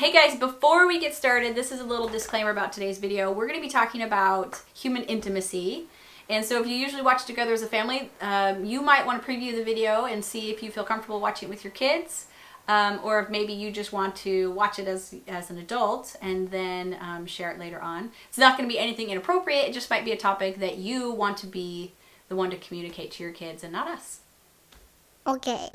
Hey guys, before we get started, this is a little disclaimer about today's video. We're going to be talking about human intimacy. And so if you usually watch together as a family, you might want to preview the video and see if you feel comfortable watching it with your kids. Or if maybe you just want to watch it as an adult and then share it later on. It's not going to be anything inappropriate. It just might be a topic that you want to be the one to communicate to your kids and not us. Okay.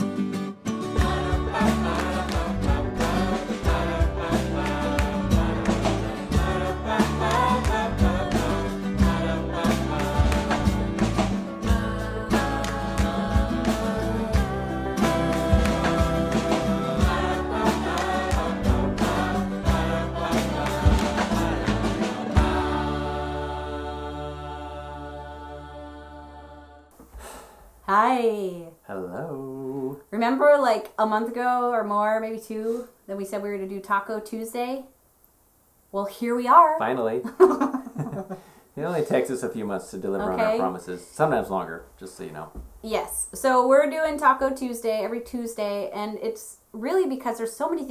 Hi. Hello. Remember like a month ago or more, maybe two, that we said we were going to do Taco Tuesday? Well, here we are. Finally. It only takes us a few months to deliver on our promises. Sometimes longer, just so you know. Yes. So we're doing Taco Tuesday every Tuesday, and it's really because there's so many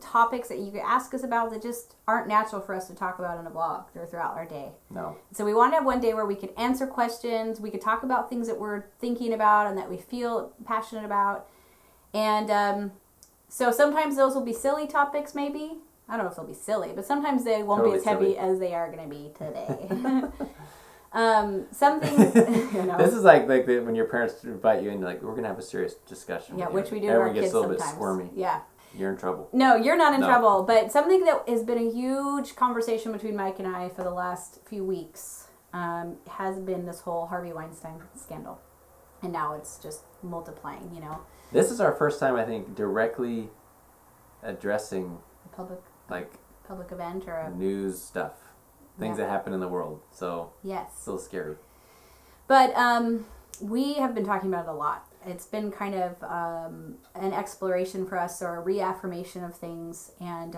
topics that you could ask us about that just aren't natural for us to talk about in a vlog or throughout our day. No. So we want to have one day where we could answer questions, we could talk about things that we're thinking about and that we feel passionate about. And so sometimes those will be silly topics maybe. I don't know if they'll be silly, but sometimes they won't be as heavy as they are going to be today. This is like when your parents invite you in, like, we're going to have a serious discussion. Yeah, which we do with Everyone our gets kids a little sometimes. bit squirmy. Yeah. You're in trouble. No, you're not in trouble. But something that has been a huge conversation between Mike and I for the last few weeks has been this whole Harvey Weinstein scandal. And now it's just multiplying, you know. This is our first time, I think, directly addressing public event or a news stuff. Things that happen in the world. So yes. It's a little scary. But we have been talking about it a lot. It's been kind of an exploration for us, or a reaffirmation of things. And,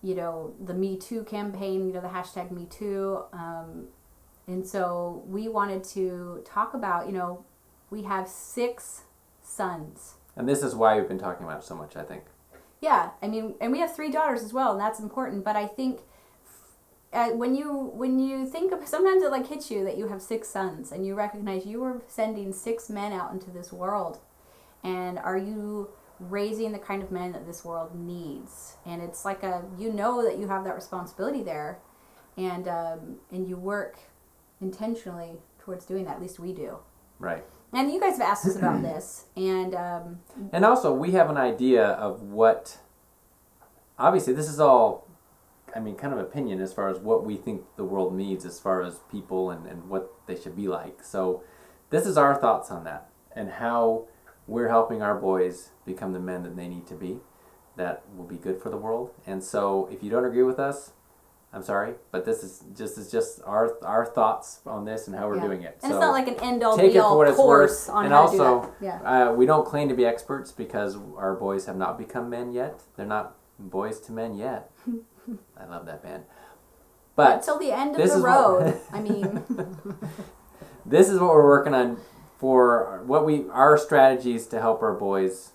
you know, the Me Too campaign, you know, the hashtag Me Too. And so we wanted to talk about, you know, we have 6 sons. And this is why we've been talking about it so much, I think. Yeah, I mean, and we have 3 daughters as well, and that's important. But I think when you think of, sometimes it like hits you that you have 6 sons, and you recognize you were sending 6 men out into this world, and are you raising the kind of men that this world needs? And it's like you know that you have that responsibility there, and you work intentionally towards doing that. At least we do. Right. And you guys have asked us about this, and also we have an idea of what. Obviously, this is all, I mean, kind of opinion as far as what we think the world needs as far as people and what they should be like. So, this is our thoughts on that and how we're helping our boys become the men that they need to be. That will be good for the world. And so, if you don't agree with us, I'm sorry, but this is just our thoughts on this and how we're doing it. And so it's not like an end-all take it be-all for what it's course worth. on and how also, to do that. Yeah. We don't claim to be experts because our boys have not become men yet. They're not boys to men yet. I love that band. But until the end of the road. I mean, this is what we're working on for our strategies to help our boys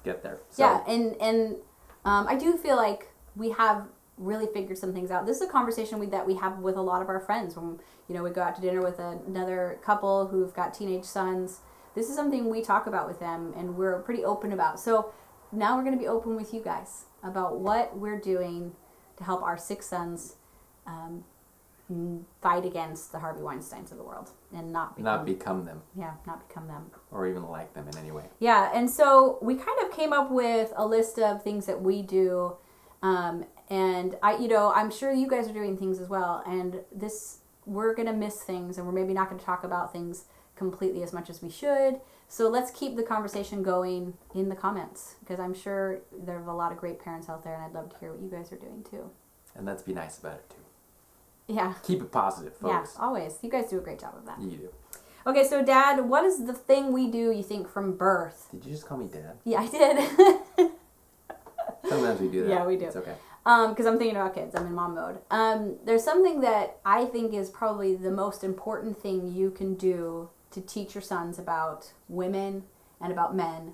get there. So. Yeah, and I do feel like we have really figured some things out. This is a conversation that we have with a lot of our friends when, you know, we go out to dinner with another couple who've got teenage sons. This is something we talk about with them and we're pretty open about. So now we're going to be open with you guys about what we're doing to help our 6 sons fight against the Harvey Weinsteins of the world and not become them. Yeah, not become them. Or even like them in any way. Yeah, and so we kind of came up with a list of things that we do. And I'm sure you guys are doing things as well. And we're going to miss things, and we're maybe not going to talk about things completely as much as we should. So let's keep the conversation going in the comments, because I'm sure there are a lot of great parents out there, and I'd love to hear what you guys are doing too. And let's be nice about it too. Yeah. Keep it positive, folks. Yeah, always. You guys do a great job of that. You do. Okay, so Dad, what is the thing we do, you think, from birth? Did you just call me Dad? Yeah, I did. Sometimes we do that. Yeah, we do. It's okay. Because I'm thinking about kids. I'm in mom mode. There's something that I think is probably the most important thing you can do to teach your sons about women and about men,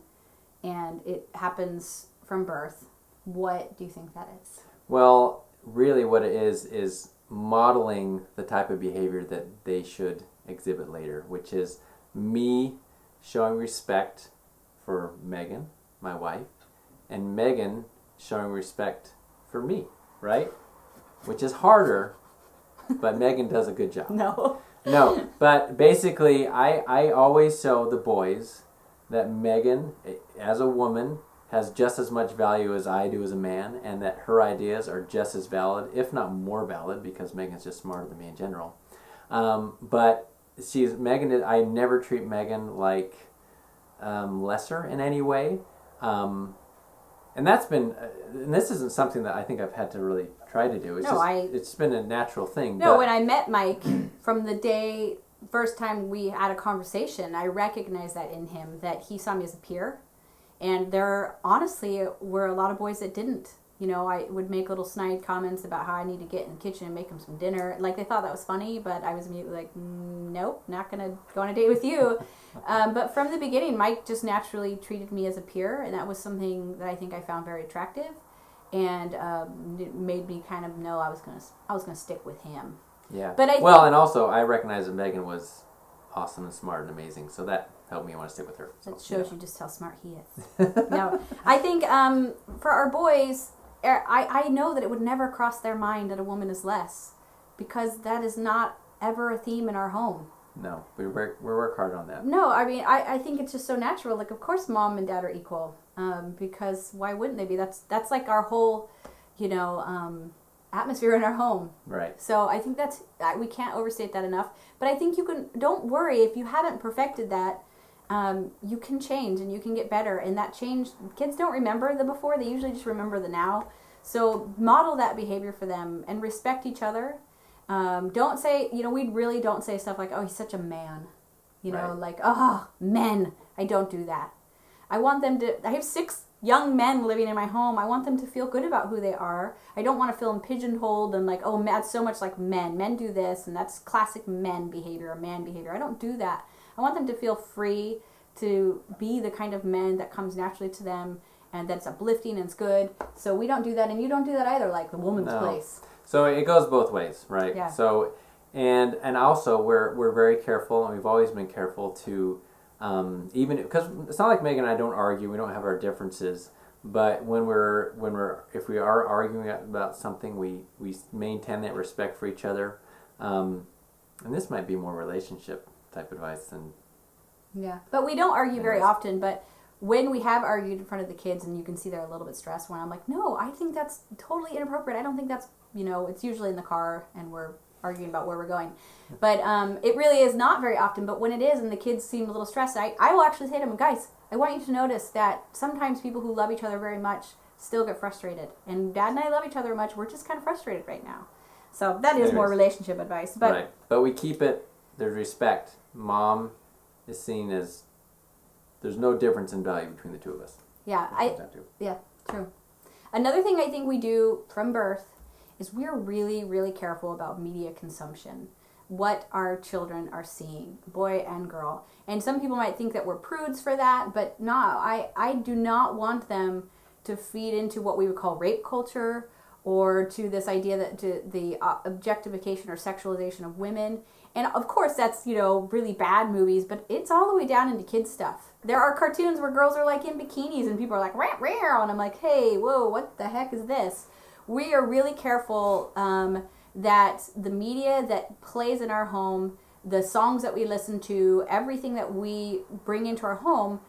and it happens from birth, What do you think that is? Well, really what it is modeling the type of behavior that they should exhibit later, which is me showing respect for Megan, my wife, and Megan showing respect for me, right? Which is harder, but Megan does a good job. No, but basically I always show the boys that Megan, as a woman, has just as much value as I do as a man, and that her ideas are just as valid, if not more valid, because Megan's just smarter than me in general. But I never treat Megan like lesser in any way. And that's been, and this isn't something that I think I've had to really try to do. It's been a natural thing. No, when I met Mike, from the first time we had a conversation, I recognized that in him, that he saw me as a peer. And there, honestly, were a lot of boys that didn't. You know, I would make little snide comments about how I need to get in the kitchen and make them some dinner. Like, they thought that was funny, but I was immediately like, nope, not going to go on a date with you. But from the beginning, Mike just naturally treated me as a peer, and that was something that I think I found very attractive. And it made me kind of know I was gonna stick with him. Yeah. But and also, I recognized that Megan was awesome and smart and amazing, so that helped me want to stick with her. So, that shows you just how smart he is. No, I think for our boys, I know that it would never cross their mind that a woman is less, because that is not ever a theme in our home. No, we work hard on that. No, I mean, I think it's just so natural. Like, of course mom and dad are equal, because why wouldn't they be? That's like our whole, atmosphere in our home. Right. So I think we can't overstate that enough. But I think don't worry, if you haven't perfected that, you can change and you can get better. And that change, kids don't remember the before, they usually just remember the now. So model that behavior for them and respect each other. Don't say, we really don't say stuff like, oh, he's such a man. Right. Like, oh, men. I don't do that. I have 6 young men living in my home. I want them to feel good about who they are. I don't want to feel them pigeonholed and like, oh, that's so much like men. Men do this, and that's classic men behavior or man behavior. I don't do that. I want them to feel free to be the kind of men that comes naturally to them and that's uplifting and it's good. So we don't do that, and you don't do that either, like the woman's place. So it goes both ways, right? Yeah. So, and also we're very careful, and we've always been careful to, even because it's not like Megan and I don't argue, we don't have our differences, but if we are arguing about something, we maintain that respect for each other, and this might be more relationship type advice than. Yeah, but we don't argue very often, but when we have argued in front of the kids and you can see they're a little bit stressed, when I'm like, no, I think that's totally inappropriate. I don't think that's, it's usually in the car and we're arguing about where we're going. But it really is not very often, but when it is and the kids seem a little stressed, I will actually say to them, guys, I want you to notice that sometimes people who love each other very much still get frustrated. And Dad and I love each other much. We're just kind of frustrated right now. So that is more relationship advice. But right. But we keep it, there's respect. Mom is seen as, there's no difference in value between the two of us. Yeah, yeah, true. Another thing I think we do from birth is we're really, really careful about media consumption. What our children are seeing, boy and girl. And some people might think that we're prudes for that, but no, I do not want them to feed into what we would call rape culture, or to this idea that to the objectification or sexualization of women. And of course that's, really bad movies, but it's all the way down into kids stuff. There are cartoons where girls are like in bikinis and people are like, rah, rah, and I'm like, hey, whoa, what the heck is this? We are really careful that the media that plays in our home, the songs that we listen to, everything that we bring into our home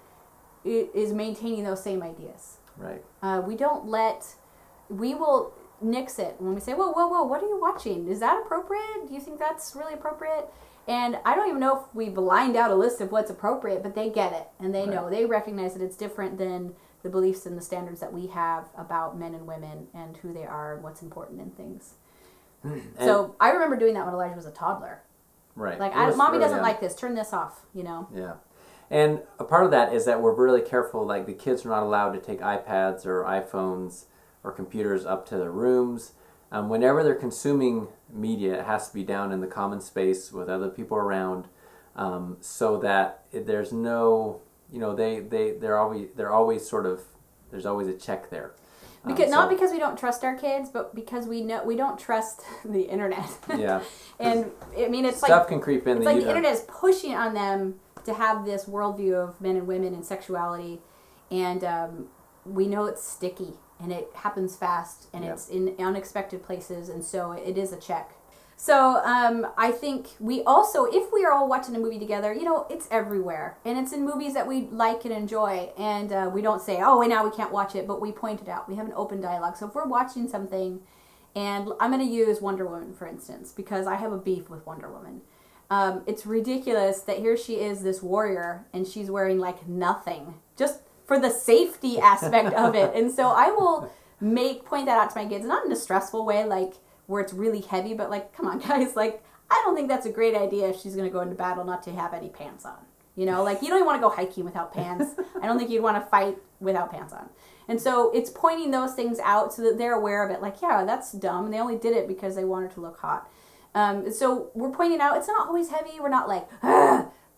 is maintaining those same ideas. Right. We will nix it when we say, whoa, what are you watching? Is that appropriate? Do you think that's really appropriate? And I don't even know if we've lined out a list of what's appropriate, but they get it. And they know, they recognize that it's different than the beliefs and the standards that we have about men and women and who they are and what's important in things. So I remember doing that when Elijah was a toddler. Right. Like, Mommy doesn't like this. Turn this off, Yeah. And a part of that is that we're really careful. Like, the kids are not allowed to take iPads or iPhones or computers up to their rooms. Whenever they're consuming media, it has to be down in the common space with other people around, so that there's no, they're always sort of, there's always a check there. Because we don't trust our kids, but because we don't trust the internet. Yeah. And I mean, it's stuff can creep in. It's like the internet is pushing on them to have this worldview of men and women and sexuality, and we know it's sticky and it happens fast and it's in unexpected places, and so it is a check. So I think we also, if we are all watching a movie together, it's everywhere. And it's in movies that we like and enjoy. And we don't say, oh, wait, now we can't watch it, but we point it out. We have an open dialogue. So if we're watching something, and I'm going to use Wonder Woman, for instance, because I have a beef with Wonder Woman. It's ridiculous that here she is, this warrior, and she's wearing like nothing, just for the safety aspect of it. And so I will point that out to my kids, not in a stressful way, like, where it's really heavy, but like, come on guys, like, I don't think that's a great idea if she's going to go into battle not to have any pants on. Like, you don't even want to go hiking without pants. I don't think you'd want to fight without pants on. And so it's pointing those things out so that they're aware of it. Like, yeah, that's dumb. And they only did it because they wanted to look hot. So we're pointing out it's not always heavy. We're not like,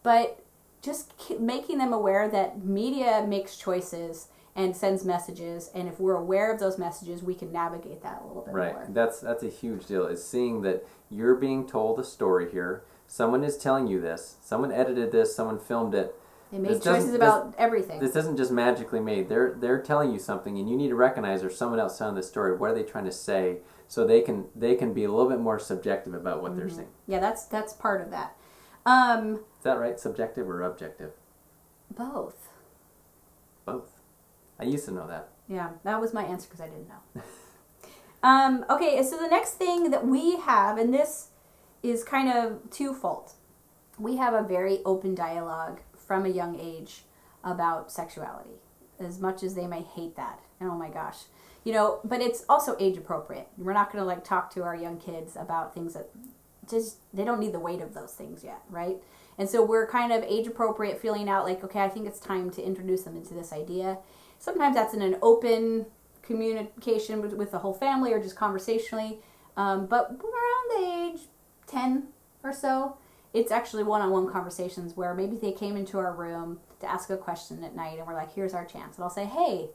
but just making them aware that media makes choices and sends messages, and if we're aware of those messages, we can navigate that a little bit more. Right. That's a huge deal, is seeing that you're being told a story here. Someone is telling you this. Someone edited this. Someone filmed it. They made choices about everything. This isn't just magically made. They're telling you something, and you need to recognize there's someone else telling this story. What are they trying to say? So they can be a little bit more subjective about what they're saying. Yeah, that's part of that. Is that right? Subjective or objective? Both. Both. I used to know that. Yeah, that was my answer because I didn't know. Okay, so the next thing that we have, and this is kind of twofold. We have a very open dialogue from a young age about sexuality, as much as they may hate that. And oh my gosh. But it's also age appropriate. We're not going to like talk to our young kids about things that just, they don't need the weight of those things yet, right? And so we're kind of age appropriate, feeling out like, okay, I think it's time to introduce them into this idea. Sometimes that's in an open communication with the whole family or just conversationally. But around the age 10 or so, it's actually one-on-one conversations where maybe they came into our room to ask a question at night and we're like, here's our chance. And I'll say, hey,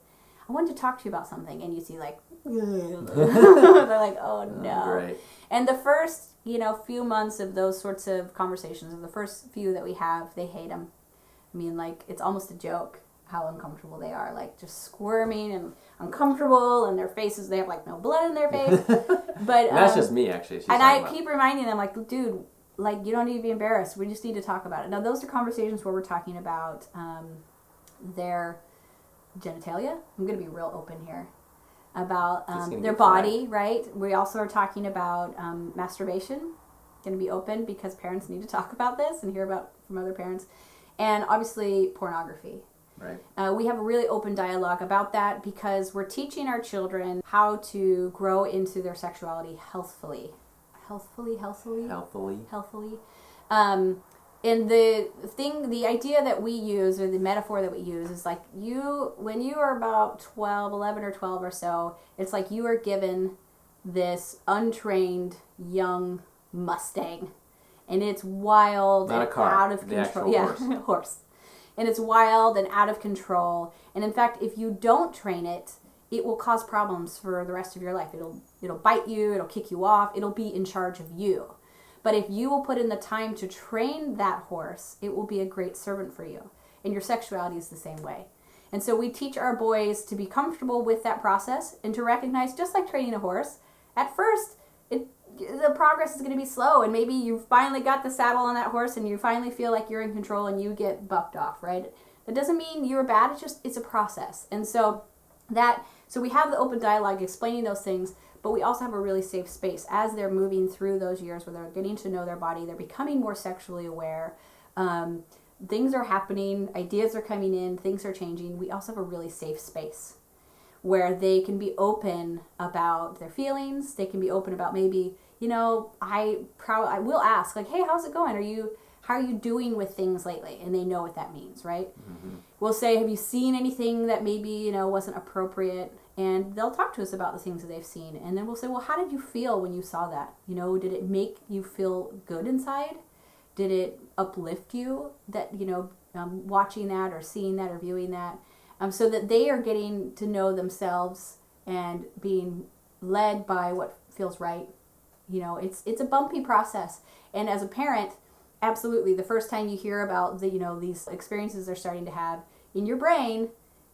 I wanted to talk to you about something. And you see like, they're like, oh no. Right. And the first, few months of those sorts of conversations, or the first few that we have, they hate them. I mean, like, it's almost a joke how uncomfortable they are, like just squirming and uncomfortable, and their faces, they have like no blood in their face. But that's just me, actually. And I keep reminding them, like, dude, like, you don't need to be embarrassed. We just need to talk about it. Now, those are conversations where we're talking about their genitalia. I'm going to be real open here about their body, right? We also are talking about masturbation. Going to be open because parents need to talk about this and hear about from other parents, and obviously pornography. Right. We have a really open dialogue about that because we're teaching our children how to grow into their sexuality healthfully. And the idea that we use, or the metaphor that we use, is like when you are about 11 or 12 or so, it's like you are given this untrained young Mustang, and it's wild Not and a car, out of the control. actual horse. Horse. And it's wild and out of control. And in fact, if you don't train it, it will cause problems for the rest of your life. It'll bite you, it'll kick you off, it'll be in charge of you. But if you will put in the time to train that horse, it will be a great servant for you. And your sexuality is the same way. And so we teach our boys to be comfortable with that process and to recognize, just like training a horse, at first, the progress is going to be slow, and maybe you finally got the saddle on that horse and you finally feel like you're in control and you get bucked off, right? That doesn't mean you're bad, it's a process. And so we have the open dialogue explaining those things, but we also have a really safe space as they're moving through those years where they're getting to know their body, they're becoming more sexually aware, things are happening, ideas are coming in, things are changing. We also have a really safe space where they can be open about their feelings. They can be open about maybe, I will ask, like, hey, how's it going? How are you doing with things lately? And they know what that means, right? Mm-hmm. We'll say, have you seen anything that maybe, wasn't appropriate? And they'll talk to us about the things that they've seen. And then we'll say, well, how did you feel when you saw that? Did it make you feel good inside? Did it uplift you that, watching that or seeing that or viewing that? So that they are getting to know themselves and being led by what feels right. You know, it's a bumpy process. And as a parent, absolutely, the first time you hear about these experiences they're starting to have in your brain,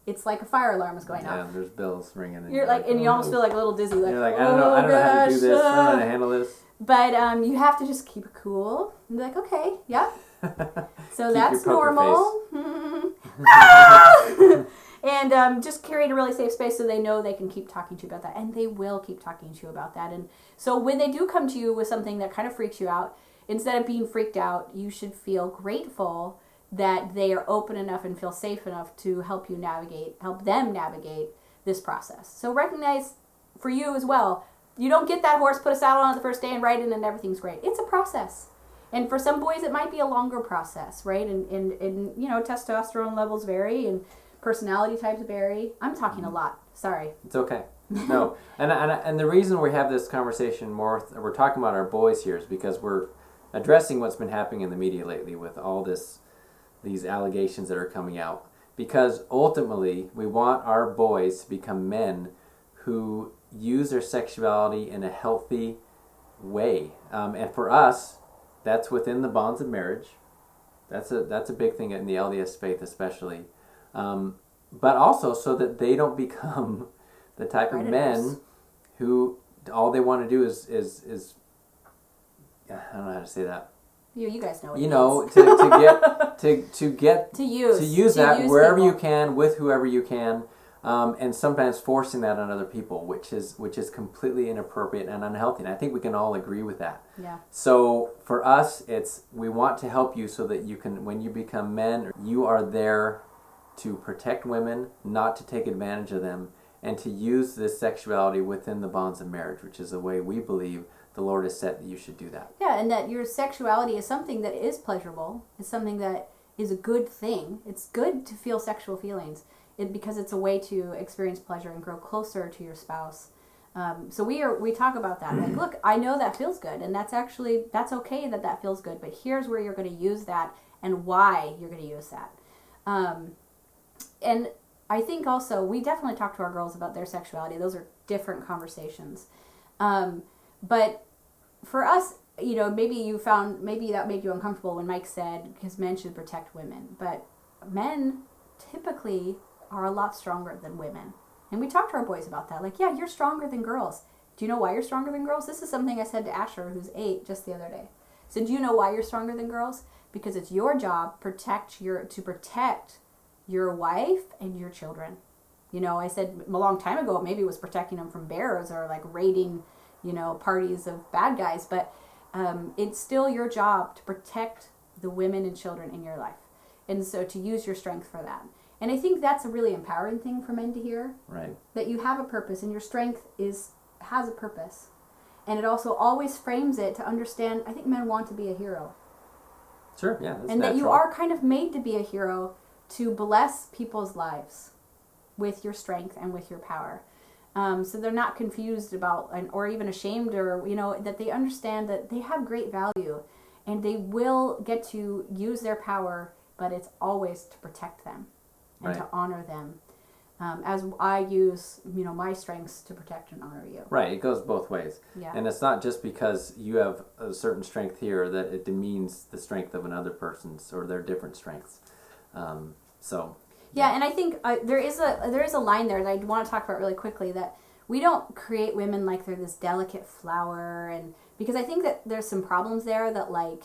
it's like a fire alarm is going off. Yeah, there's bells ringing. And You're like, and you almost feel like a little dizzy. Like, you're like, I don't know how to do this. I don't know how to handle this. But you have to just keep it cool and be like, okay, yeah. So Keep that's your poker normal. And just create a really safe space so they know they can keep talking to you about that. And they will keep talking to you about that. And so when they do come to you with something that kind of freaks you out, instead of being freaked out, you should feel grateful that they are open enough and feel safe enough to help them navigate this process. So recognize for you as well, you don't get that horse, put a saddle on it the first day and ride it and everything's great. It's a process. And for some boys, it might be a longer process, right? And testosterone levels vary and personality types vary. I'm talking a lot. Sorry. It's okay. No. And the reason we have this conversation we're talking about our boys here is because we're addressing what's been happening in the media lately with all these allegations that are coming out. Because ultimately, we want our boys to become men who use their sexuality in a healthy way. And for us, that's within the bonds of marriage. That's a big thing in the LDS faith especially. But also so that they don't become the type of men who all they want to do is I don't know how to say that. You guys know what to use that wherever people. You can, with whoever you can, and sometimes forcing that on other people, which is completely inappropriate and unhealthy. And I think we can all agree with that. Yeah. So for us, we want to help you so that you can, when you become men, you are there to protect women, not to take advantage of them, and to use this sexuality within the bonds of marriage, which is the way we believe the Lord has said that you should do that. Yeah, and that your sexuality is something that is pleasurable. It's something that is a good thing. It's good to feel sexual feelings because it's a way to experience pleasure and grow closer to your spouse. So we talk about that. Like, look, I know that feels good, and that's okay that feels good, but here's where you're going to use that and why you're going to use that. And I think also, we definitely talk to our girls about their sexuality. Those are different conversations. But for us, maybe that made you uncomfortable when Mike said, because men should protect women. But men typically are a lot stronger than women. And we talk to our boys about that. Like, yeah, you're stronger than girls. Do you know why you're stronger than girls? This is something I said to Asher, who's 8, just the other day. So do you know why you're stronger than girls? Because it's your job to protect your wife and your children. I said a long time ago, maybe it was protecting them from bears or like raiding, parties of bad guys. But it's still your job to protect the women and children in your life. And so to use your strength for that. And I think that's a really empowering thing for men to hear. Right. That you have a purpose and your strength has a purpose. And it also always frames it to understand, I think men want to be a hero. Sure, yeah. That's and natural. That you are kind of made to be a hero to bless people's lives with your strength and with your power. So they're not confused about or even ashamed or, that they understand that they have great value and they will get to use their power, but it's always to protect them and to honor them. As I use, my strengths to protect and honor you. Right, it goes both ways. Yeah. And it's not just because you have a certain strength here that it demeans the strength of another person's or their different strengths. Yeah, and I think there is a line there that I want to talk about really quickly, that we don't create women like they're this delicate flower, and because I think that there's some problems there that like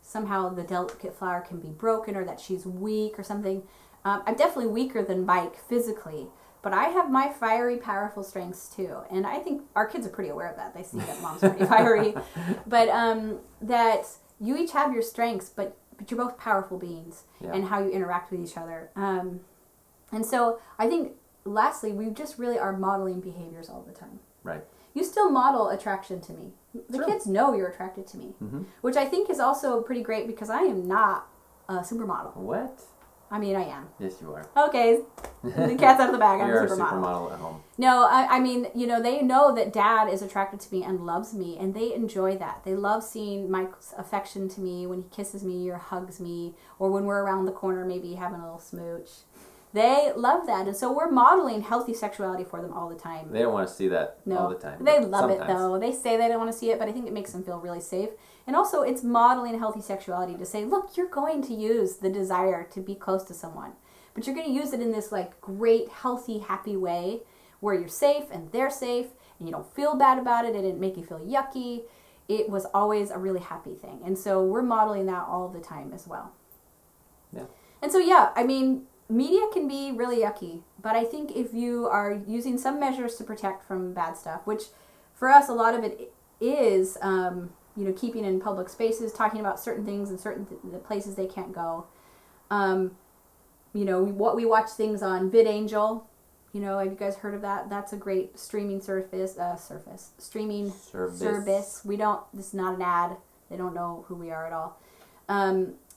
somehow the delicate flower can be broken or that she's weak or something. I'm definitely weaker than Mike physically, but I have my fiery, powerful strengths too, and I think our kids are pretty aware of that. They see that mom's pretty fiery, but that you each have your strengths, but you're both powerful beings, and how you interact with each other. And so I think, lastly, we just really are modeling behaviors all the time. Right. You still model attraction to me. The kids know you're attracted to me, which I think is also pretty great because I am not a supermodel. What? I mean, I am. Yes, you are. Okay. The cat's out of the bag. I'm You're a supermodel. a supermodel at home. No, I mean, they know that Dad is attracted to me and loves me, and they enjoy that. They love seeing Mike's affection to me when he kisses me or hugs me, or when we're around the corner maybe having a little smooch. They love that. And so we're modeling healthy sexuality for them all the time. They don't want to see that No, all the time. they love sometimes. it though. They say they don't want to see it, but I think it makes them feel really safe. And also it's modeling healthy sexuality to say, look, you're going to use the desire to be close to someone, but you're going to use it in this like great, healthy, happy way where you're safe and they're safe and you don't feel bad about it. It didn't make you feel yucky. It was always a really happy thing. And so we're modeling that all the time as well. Yeah. And so, yeah, I mean, media can be really yucky, but I think if you are using some measures to protect from bad stuff, which for us, a lot of it is, keeping in public spaces, talking about certain things and certain the places they can't go. We watch things on VidAngel. Have you guys heard of that? That's a great streaming streaming service. This is not an ad. They don't know who we are at all.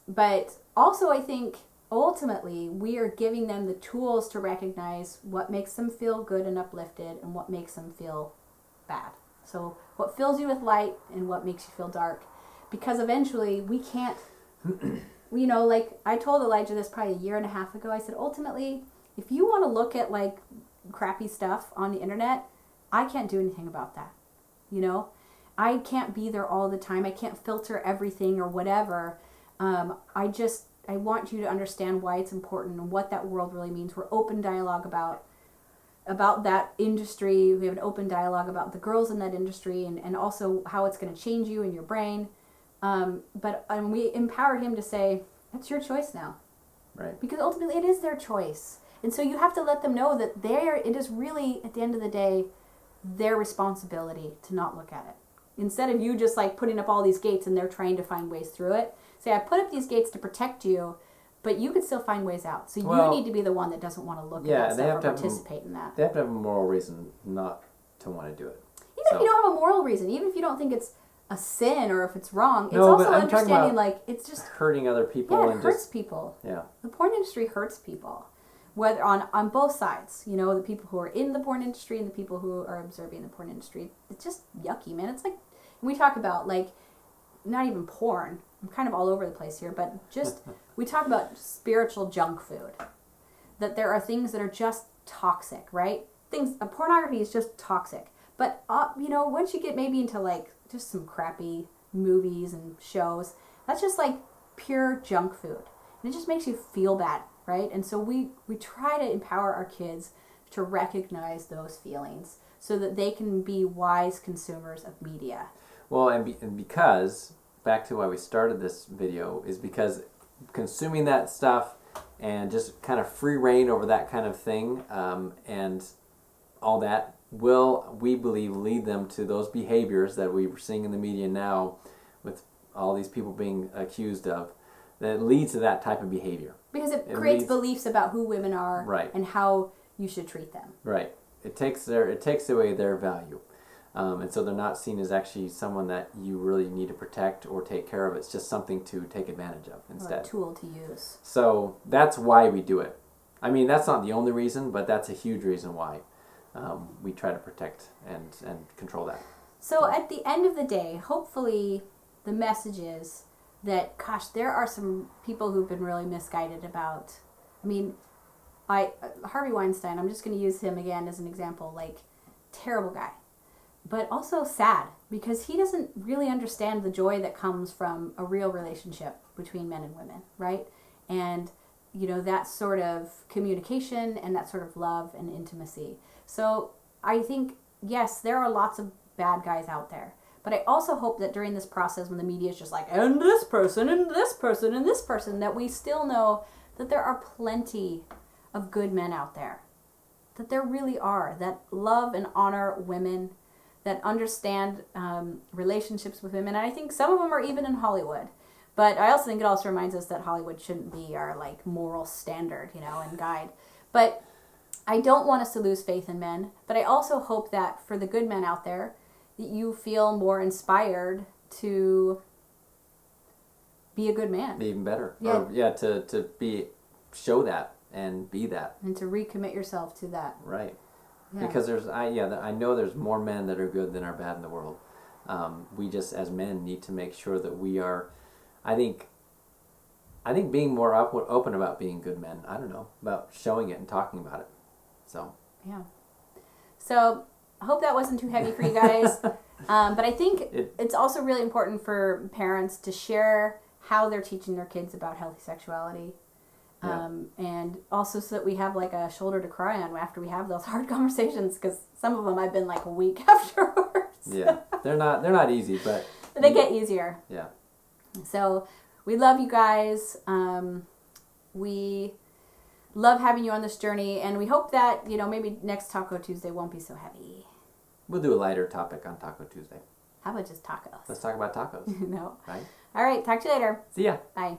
But also I think ultimately we are giving them the tools to recognize what makes them feel good and uplifted and what makes them feel bad. So what fills you with light and what makes you feel dark. Because eventually we can't, like I told Elijah this probably 1.5 years ago. I said, ultimately, if you want to look at like crappy stuff on the internet, I can't do anything about that. I can't be there all the time. I can't filter everything or whatever. I want you to understand why it's important and what that world really means. We're open dialogue about that industry. We have an open dialogue about the girls in that industry and also how it's going to change you and your brain. But we empower him to say, that's your choice now. Right. Because ultimately it is their choice. And so you have to let them know that it is really, at the end of the day, their responsibility to not look at it. Instead of you just like putting up all these gates and they're trying to find ways through it. Say, I put up these gates to protect you, but you could still find ways out. So you need to be the one that doesn't want to look at that stuff or participate in that. They have to have a moral reason not to want to do it. Even if you don't have a moral reason, even if you don't think it's a sin or if it's wrong, it's also understanding like it's just hurting other people. Yeah, it hurts people. Yeah. The porn industry hurts people. Whether on both sides, the people who are in the porn industry and the people who are observing the porn industry. It's just yucky, man. It's like, we talk about like, not even porn. I'm kind of all over the place here, but just, we talk about spiritual junk food. That there are things that are just toxic, right? Pornography is just toxic. But, once you get maybe into like, just some crappy movies and shows, that's just like pure junk food. And it just makes you feel bad, right? And so we try to empower our kids to recognize those feelings so that they can be wise consumers of media. Well, and because, back to why we started this video, is because consuming that stuff and just kind of free reign over that kind of thing and all that will, we believe, lead them to those behaviors that we're seeing in the media now with all these people being accused of, that leads to that type of behavior. Because it creates beliefs about who women are, right, and how you should treat them. Right. It takes away their value. And so they're not seen as actually someone that you really need to protect or take care of. It's just something to take advantage of instead. Or a tool to use. So that's why we do it. I mean, that's not the only reason, but that's a huge reason why we try to protect and control that. So at the end of the day, hopefully the message is that, gosh, there are some people who've been really misguided about, Harvey Weinstein, I'm just going to use him again as an example, like, terrible guy. But also sad, because he doesn't really understand the joy that comes from a real relationship between men and women, right? And, that sort of communication and that sort of love and intimacy. So I think, yes, there are lots of bad guys out there. But I also hope that during this process, when the media is just like, and this person, and this person, and this person, that we still know that there are plenty of good men out there. That there really are. That love and honor women, that understand relationships with women. And I think some of them are even in Hollywood. But I also think it also reminds us that Hollywood shouldn't be our like moral standard, and guide. But I don't want us to lose faith in men. But I also hope that for the good men out there, that you feel more inspired to be a good man. Even better. Yeah. To show that and be that. And to recommit yourself to that. Right. Yeah. Because I know there's more men that are good than are bad in the world. We just, as men, need to make sure that we are, I think I think being more open about being good men. I don't know, about showing it and talking about it. So. Yeah. So I hope that wasn't too heavy for you guys. But I think it's also really important for parents to share how they're teaching their kids about healthy sexuality. And also so that we have like a shoulder to cry on after we have those hard conversations, because some of them I've been like a week afterwards. Yeah, they're not easy, but they get easier. Yeah. So we love you guys. We love having you on this journey, and we hope that maybe next Taco Tuesday won't be so heavy. We'll do a lighter topic on Taco Tuesday. How about just tacos? Let's talk about tacos. No. Right? All right. Talk to you later. See ya. Bye.